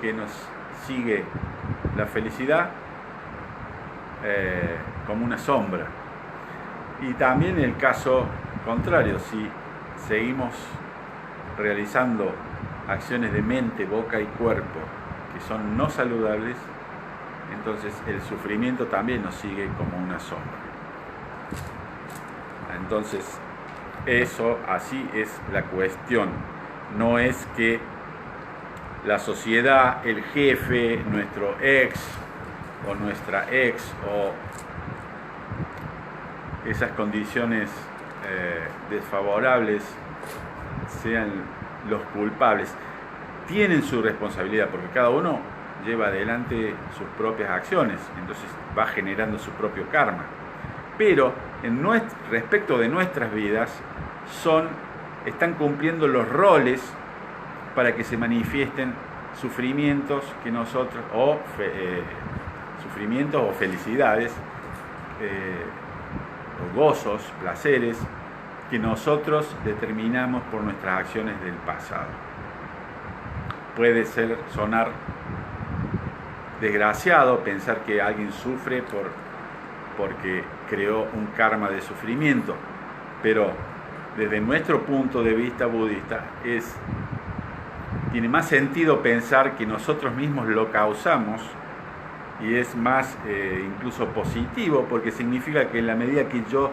S1: que nos sigue la felicidad como una sombra. Y también el caso contrario, si seguimos realizando acciones de mente, boca y cuerpo que son no saludables, entonces el sufrimiento también nos sigue como una sombra. Entonces, eso así es la cuestión. No es que la sociedad, el jefe, nuestro ex o nuestra ex o esas condiciones desfavorables sean los culpables. Tienen su responsabilidad porque cada uno lleva adelante sus propias acciones, entonces va generando su propio karma. Pero respecto de nuestras vidas, están cumpliendo los roles para que se manifiesten sufrimientos que nosotros, sufrimientos o felicidades, o gozos, placeres, que nosotros determinamos por nuestras acciones del pasado. Puede sonar desgraciado pensar que alguien sufre porque creó un karma de sufrimiento, pero desde nuestro punto de vista budista tiene más sentido pensar que nosotros mismos lo causamos, y es más incluso positivo, porque significa que en la medida que yo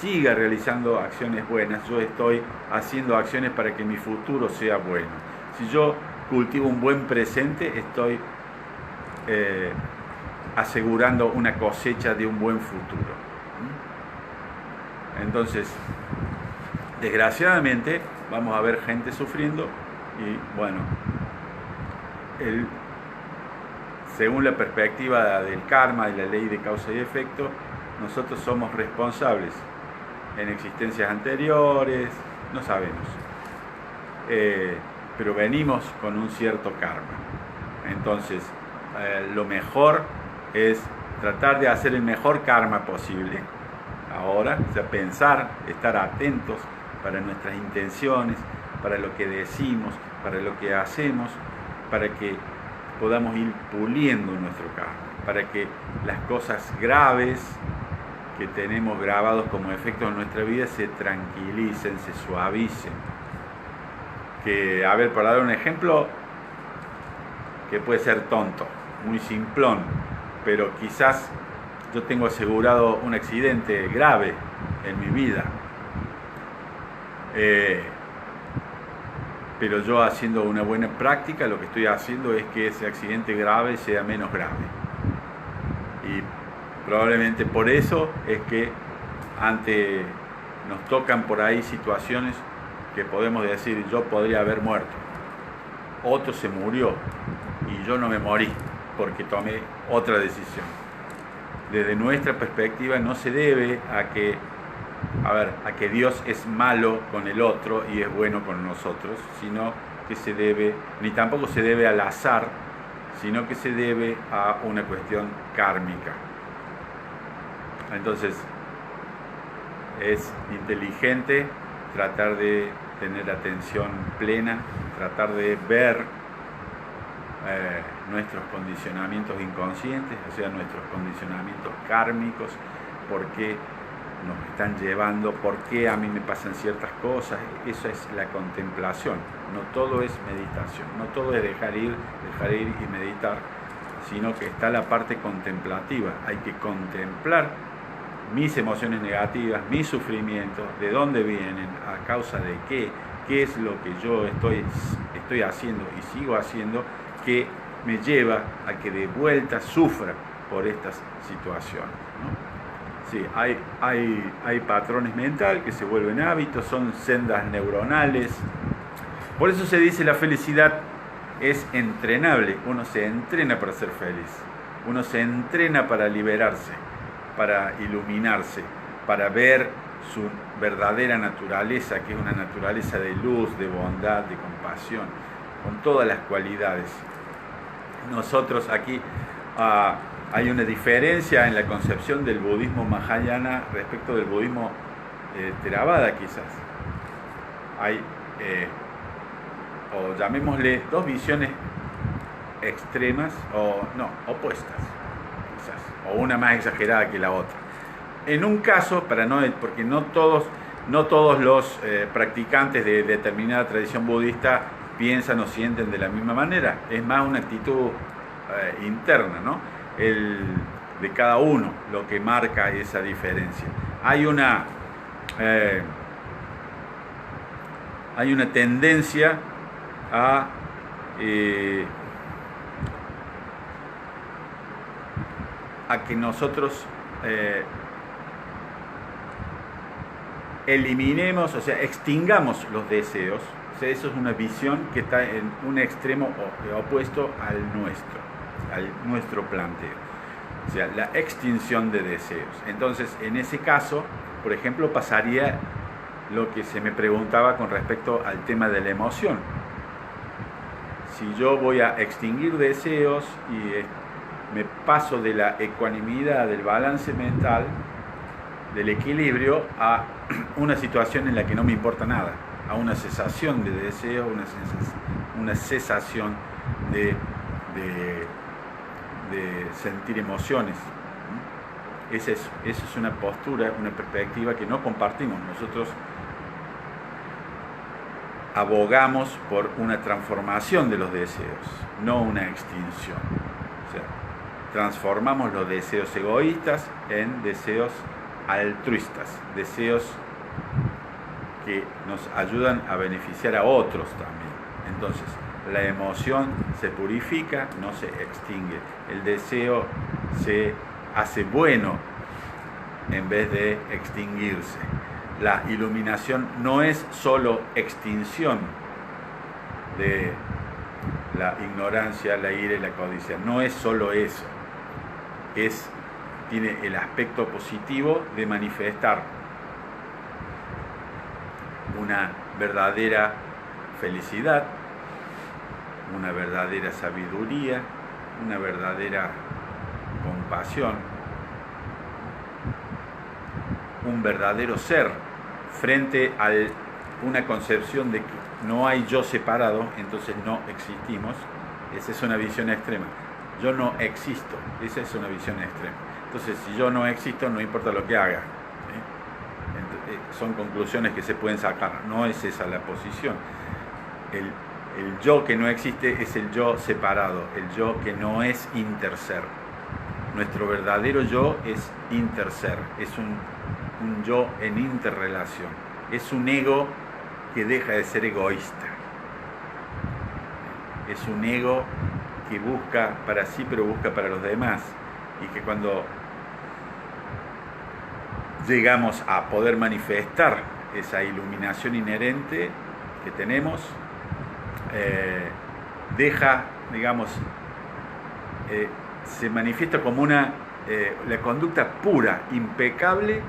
S1: siga realizando acciones buenas, yo estoy haciendo acciones para que mi futuro sea bueno. Si yo cultivo un buen presente, estoy asegurando una cosecha de un buen futuro. Entonces, desgraciadamente, vamos a ver gente sufriendo y bueno, según la perspectiva del karma y la ley de causa y efecto, nosotros somos responsables en existencias anteriores, no sabemos, pero venimos con un cierto karma. Entonces, lo mejor es tratar de hacer el mejor karma posible ahora, o sea, pensar, estar atentos para nuestras intenciones, para lo que decimos, para lo que hacemos, para que podamos ir puliendo nuestro karma, para que las cosas graves que tenemos grabados como efectos en nuestra vida se tranquilicen, se suavicen. Que, a ver, para dar un ejemplo que puede ser tonto, muy simplón, pero quizás yo tengo asegurado un accidente grave en mi vida, pero yo haciendo una buena práctica lo que estoy haciendo es que ese accidente grave sea menos grave, y probablemente por eso es que nos tocan por ahí situaciones que podemos decir, yo podría haber muerto, otro se murió y yo no me morí porque tomé otra decisión. Desde nuestra perspectiva no se debe a que Dios es malo con el otro y es bueno con nosotros, sino que ni tampoco se debe al azar, sino que se debe a una cuestión kármica. Entonces, es inteligente tratar de tener atención plena, tratar de ver nuestros condicionamientos inconscientes, o sea, nuestros condicionamientos kármicos, por qué nos están llevando, por qué a mí me pasan ciertas cosas. Eso es la contemplación. No todo es meditación, no todo es dejar ir y meditar, sino que está la parte contemplativa. Hay que contemplar mis emociones negativas, mis sufrimientos, de dónde vienen, a causa de qué es lo que yo estoy haciendo y sigo haciendo, que me lleva a que de vuelta sufra por estas situaciones, ¿no? Sí, hay patrones mentales que se vuelven hábitos, son sendas neuronales. Por eso se dice la felicidad es entrenable. Uno se entrena para ser feliz, uno se entrena para liberarse, para iluminarse, para ver su verdadera naturaleza, que es una naturaleza de luz, de bondad, de compasión, con todas las cualidades. Nosotros aquí hay una diferencia en la concepción del budismo Mahayana respecto del budismo Theravada, quizás. Hay, o llamémosle, dos visiones extremas, opuestas, quizás, o una más exagerada que la otra. En un caso, porque no todos no todos los practicantes de determinada tradición budista piensan o sienten de la misma manera. Es más una actitud interna, ¿no? De cada uno lo que marca esa diferencia. Hay una tendencia a que nosotros eliminemos, o sea, extingamos los deseos. O sea, eso es una visión que está en un extremo opuesto al nuestro planteo. O sea, la extinción de deseos. Entonces, en ese caso, por ejemplo, pasaría lo que se me preguntaba con respecto al tema de la emoción. Si yo voy a extinguir deseos y me paso de la ecuanimidad, del balance mental, del equilibrio, a una situación en la que no me importa nada, a una cesación de deseos, una cesación de sentir emociones. Esa es una postura, una perspectiva que no compartimos. Nosotros abogamos por una transformación de los deseos, no una extinción. O sea, transformamos los deseos egoístas en deseos altruistas, deseos que nos ayudan a beneficiar a otros también. Entonces, la emoción se purifica, no se extingue. El deseo se hace bueno en vez de extinguirse. La iluminación no es solo extinción de la ignorancia, la ira y la codicia. No es solo eso. Tiene el aspecto positivo de manifestar una verdadera felicidad, una verdadera sabiduría, una verdadera compasión, un verdadero ser frente a una concepción de que no hay yo separado, entonces no existimos. Esa es una visión extrema. Yo no existo, esa es una visión extrema. Entonces, si yo no existo, no importa lo que haga. Son conclusiones que se pueden sacar, no es esa la posición. El yo que no existe es el yo separado, el yo que no es interser. Nuestro verdadero yo es interser, es un yo en interrelación, es un ego que deja de ser egoísta, es un ego que busca para sí pero busca para los demás, y que cuando llegamos a poder manifestar esa iluminación inherente que tenemos, se manifiesta como la conducta pura, impecable,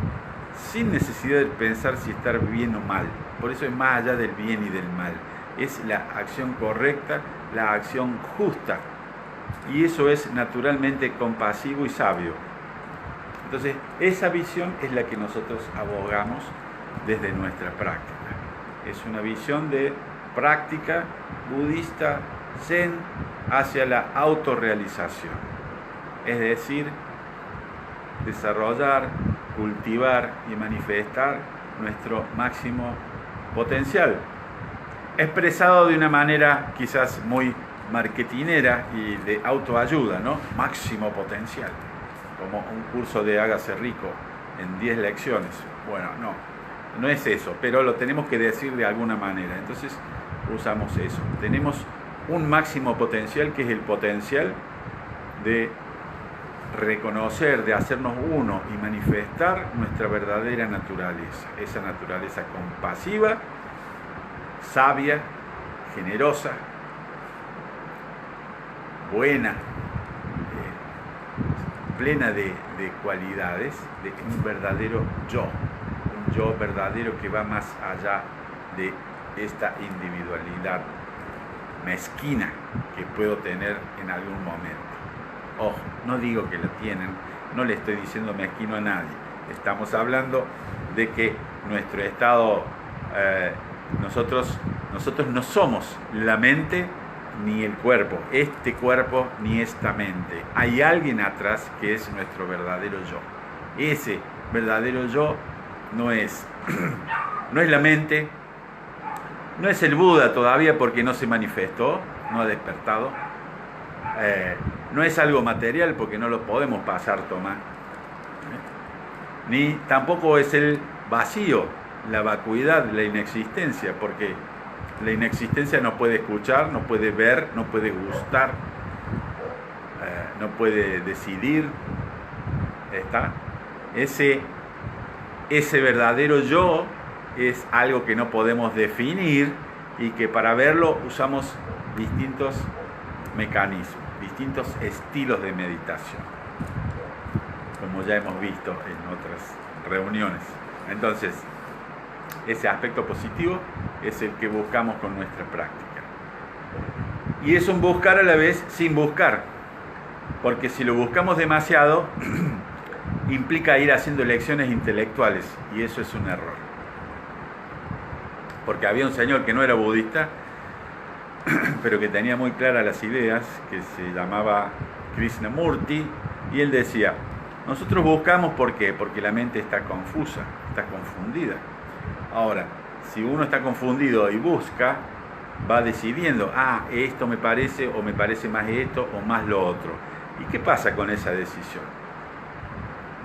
S1: sin necesidad de pensar si estar bien o mal. Por eso es más allá del bien y del mal. Es la acción correcta, la acción justa. Y eso es naturalmente compasivo y sabio. Entonces, esa visión es la que nosotros abogamos desde nuestra práctica. Es una visión de práctica budista zen hacia la autorrealización. Es decir, desarrollar, cultivar y manifestar nuestro máximo potencial, expresado de una manera quizás muy marketinera y de autoayuda, ¿no? Máximo potencial, como un curso de Hágase Rico en 10 lecciones. Bueno, no es eso, pero lo tenemos que decir de alguna manera. Entonces usamos eso. Tenemos un máximo potencial, que es el potencial de reconocer, de hacernos uno y manifestar nuestra verdadera naturaleza, esa naturaleza compasiva, sabia, generosa, buena, plena de cualidades, de un verdadero yo, un yo verdadero que va más allá de esta individualidad mezquina que puedo tener en algún momento. Ojo, no digo que lo tienen, no le estoy diciendo mezquino a nadie. Estamos hablando de que nuestro estado, nosotros no somos la mente ni el cuerpo, este cuerpo ni esta mente. Hay alguien atrás que es nuestro verdadero yo. Ese verdadero yo no es no es la mente, no es el Buda todavía porque no se manifestó, no ha despertado, no es algo material porque no lo podemos pasar, tomar, ni tampoco es el vacío, la vacuidad, la inexistencia, porque la inexistencia no puede escuchar, no puede ver, no puede gustar, no puede decidir. ¿Está? Ese verdadero yo es algo que no podemos definir y que para verlo usamos distintos mecanismos, distintos estilos de meditación, como ya hemos visto en otras reuniones. Entonces, ese aspecto positivo es el que buscamos con nuestra práctica. Y es un buscar a la vez sin buscar, porque si lo buscamos demasiado, implica ir haciendo elecciones intelectuales, y eso es un error. Porque había un señor que no era budista, pero que tenía muy claras las ideas, que se llamaba Krishnamurti, y él decía, nosotros buscamos, ¿por qué? Porque la mente está confusa, está confundida. Ahora, si uno está confundido y busca, va decidiendo, esto me parece, o me parece más esto, o más lo otro. ¿Y qué pasa con esa decisión?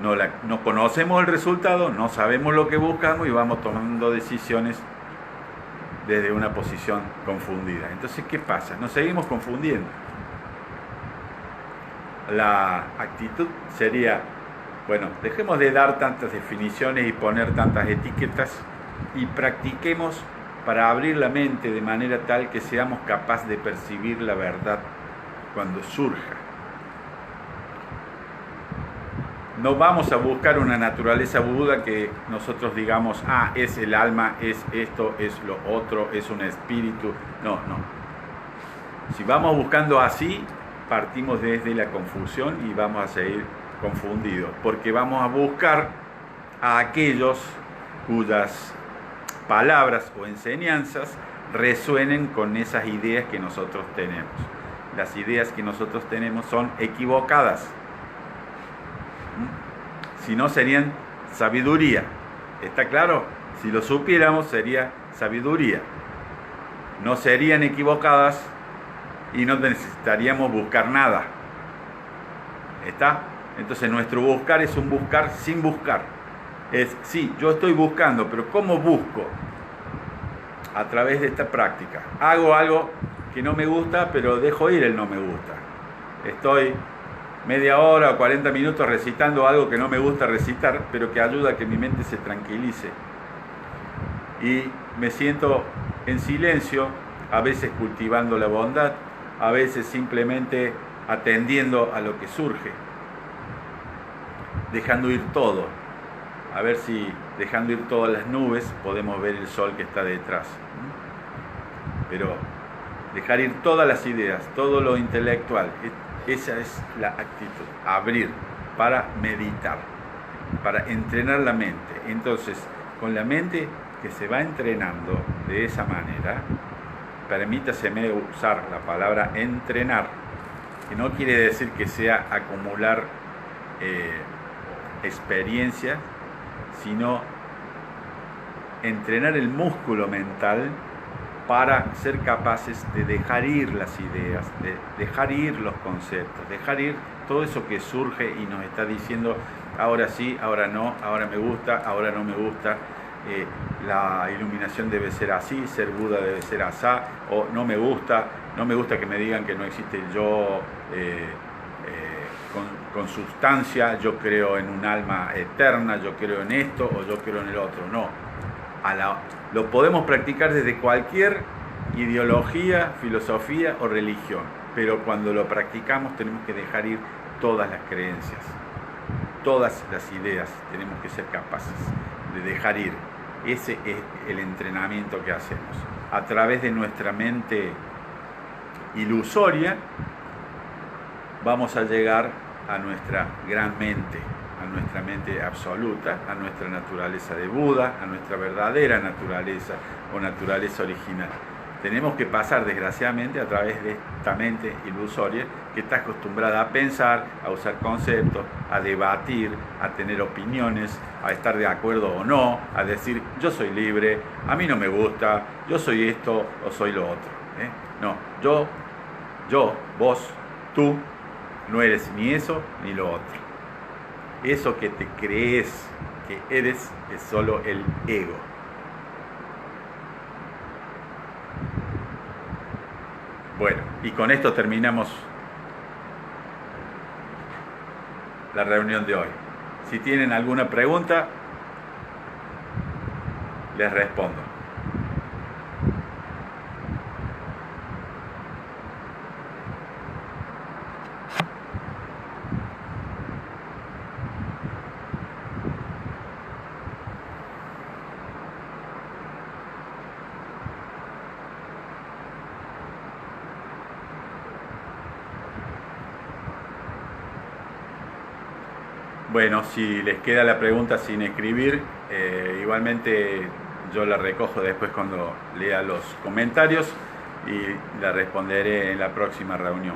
S1: No conocemos el resultado, no sabemos lo que buscamos y vamos tomando decisiones desde una posición confundida. Entonces, ¿qué pasa? Nos seguimos confundiendo. La actitud sería, bueno, dejemos de dar tantas definiciones y poner tantas etiquetas y practiquemos para abrir la mente de manera tal que seamos capaces de percibir la verdad cuando surja. No vamos a buscar una naturaleza Buda que nosotros digamos, es el alma, es esto, es lo otro, es un espíritu. No. Si vamos buscando así, partimos desde la confusión y vamos a seguir confundidos, porque vamos a buscar a aquellos cuyas palabras o enseñanzas resuenen con esas ideas que nosotros tenemos. Las ideas que nosotros tenemos son equivocadas. Si no, serían sabiduría. ¿Está claro? Si lo supiéramos, sería sabiduría. No serían equivocadas y no necesitaríamos buscar nada. ¿Está? Entonces nuestro buscar es un buscar sin buscar. Sí, yo estoy buscando, pero ¿cómo busco? A través de esta práctica. Hago algo que no me gusta, pero dejo ir el no me gusta. Estoy media hora o 40 minutos recitando algo que no me gusta recitar, pero que ayuda a que mi mente se tranquilice. Y me siento en silencio, a veces cultivando la bondad, a veces simplemente atendiendo a lo que surge, dejando ir todo. A ver si dejando ir todas las nubes podemos ver el sol que está detrás. Pero dejar ir todas las ideas, todo lo intelectual, esa es la actitud, abrir para meditar, para entrenar la mente. Entonces, con la mente que se va entrenando de esa manera, permítaseme usar la palabra entrenar, que no quiere decir que sea acumular experiencia, sino entrenar el músculo mental para ser capaces de dejar ir las ideas, de dejar ir los conceptos, dejar ir todo eso que surge y nos está diciendo ahora sí, ahora no, ahora me gusta, ahora no me gusta, la iluminación debe ser así, ser Buda debe ser asá, o no me gusta que me digan que no existe el yo con sustancia, yo creo en un alma eterna, yo creo en esto o yo creo en el otro. No, lo podemos practicar desde cualquier ideología, filosofía o religión, pero cuando lo practicamos tenemos que dejar ir todas las creencias, todas las ideas, tenemos que ser capaces de dejar ir. Ese es el entrenamiento que hacemos. A través de nuestra mente ilusoria vamos a llegar a nuestra gran mente, a nuestra mente absoluta, a nuestra naturaleza de Buda, a nuestra verdadera naturaleza o naturaleza original. tenemos que pasar desgraciadamente a través de esta mente ilusoria que está acostumbrada a pensar, a usar conceptos, a debatir, a tener opiniones, a estar de acuerdo o no, a decir yo soy libre, a mí no me gusta, yo soy esto o soy lo otro. No, vos, tú, no eres ni eso ni lo otro. Eso que te crees que eres es solo el ego. Bueno, y con esto terminamos la reunión de hoy. Si tienen alguna pregunta, les respondo. Bueno, si les queda la pregunta sin escribir, igualmente yo la recojo después cuando lea los comentarios y la responderé en la próxima reunión.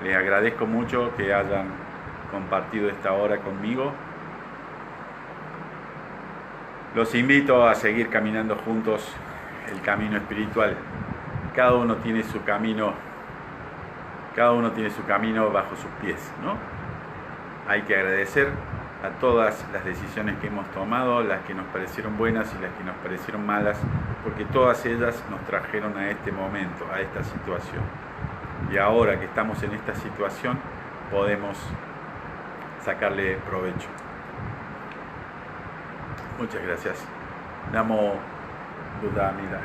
S1: Les agradezco mucho que hayan compartido esta hora conmigo. Los invito a seguir caminando juntos el camino espiritual. Cada uno tiene su camino bajo sus pies, ¿no? Hay que agradecer a todas las decisiones que hemos tomado, las que nos parecieron buenas y las que nos parecieron malas, porque todas ellas nos trajeron a este momento, a esta situación. Y ahora que estamos en esta situación, podemos sacarle provecho. Muchas gracias. Namo Buddha Amida.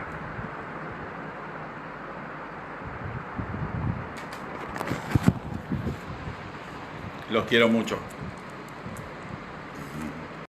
S1: Los quiero mucho.